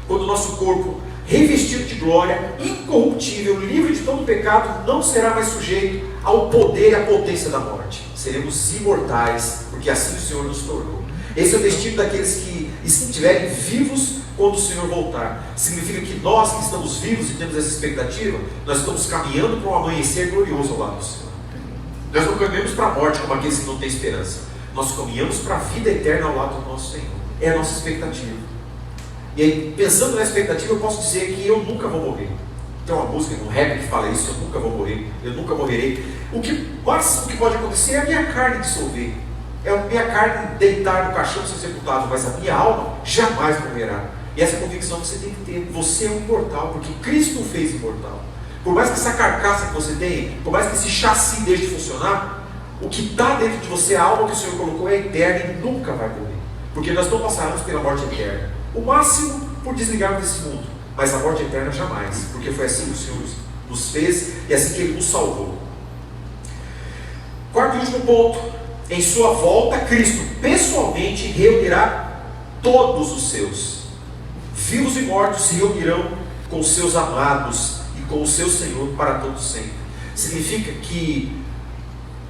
Quando o nosso corpo, revestido de glória, incorruptível, livre de todo pecado, não será mais sujeito ao poder e à potência da morte. Seremos imortais, porque assim o Senhor nos tornou. Esse é o destino daqueles que estiverem vivos quando o Senhor voltar. Significa que nós que estamos vivos e temos essa expectativa, nós estamos caminhando para um amanhecer glorioso ao lado do Senhor. Nós não caminhamos para a morte como aqueles que não têm esperança. Nós caminhamos para a vida eterna ao lado do nosso Senhor. É a nossa expectativa. E aí, pensando na expectativa, eu posso dizer que eu nunca vou morrer. Tem uma música, um rap que fala isso: eu nunca vou morrer, eu nunca morrerei. O máximo que pode acontecer é a minha carne dissolver, é a minha carne deitar no caixão e ser sepultado, mas a minha alma jamais morrerá. E essa convicção você tem que ter: você é um imortal, porque Cristo o fez imortal. Por mais que essa carcaça que você tem, por mais que esse chassi deixe de funcionar, o que está dentro de você, a alma que o Senhor colocou, é eterna e nunca vai morrer, porque nós não passaremos pela morte eterna. O máximo por desligarmos desse mundo, mas a morte eterna jamais, porque foi assim que o Senhor nos fez e assim que Ele nos salvou. Quarto e último ponto: em sua volta, Cristo pessoalmente reunirá todos os seus. Vivos e mortos se reunirão com os seus amados e com o seu Senhor para todo sempre. Significa que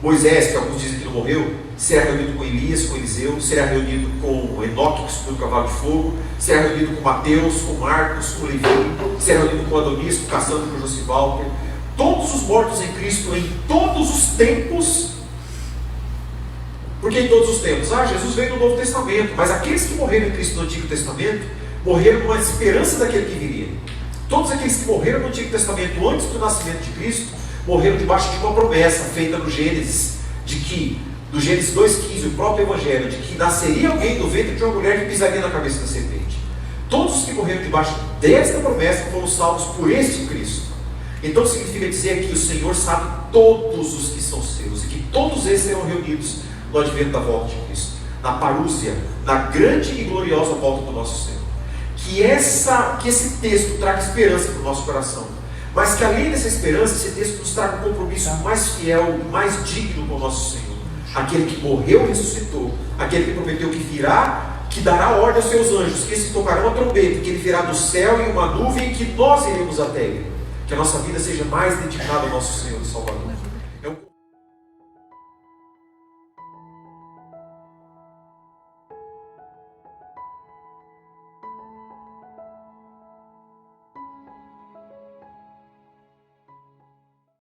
Moisés, que alguns dizem que não morreu, será reunido com Elias, com Eliseu, será reunido com Enoque, que subiu no cavalo de fogo, será reunido com Mateus, com Marcos, com Levi, será reunido com Adonias, com Cassandra, com Josivalter. Todos os mortos em Cristo, em todos os tempos. Por que em todos os tempos? Jesus veio no Novo Testamento, mas aqueles que morreram em Cristo no Antigo Testamento, morreram com a esperança daquele que viria. Todos aqueles que morreram no Antigo Testamento antes do nascimento de Cristo, morreram debaixo de uma promessa feita no Gênesis, do Gênesis 2,15, o próprio Evangelho, de que nasceria alguém do ventre de uma mulher que pisaria na cabeça da serpente. Todos os que morreram debaixo desta promessa foram salvos por este Cristo. Então significa dizer que o Senhor sabe todos os que são seus, e que todos eles serão reunidos no advento da volta de Cristo, na parúzia, na grande e gloriosa volta do nosso Senhor. Que esse texto traga esperança para o nosso coração, mas que além dessa esperança, esse texto nos traga um compromisso mais fiel, mais digno com o nosso Senhor, aquele que morreu e ressuscitou, aquele que prometeu que virá, que dará ordem aos seus anjos, que se tocarão a trombeta, que Ele virá do céu em uma nuvem, e que nós iremos até Ele. Que a nossa vida seja mais dedicada ao nosso Senhor e Salvador.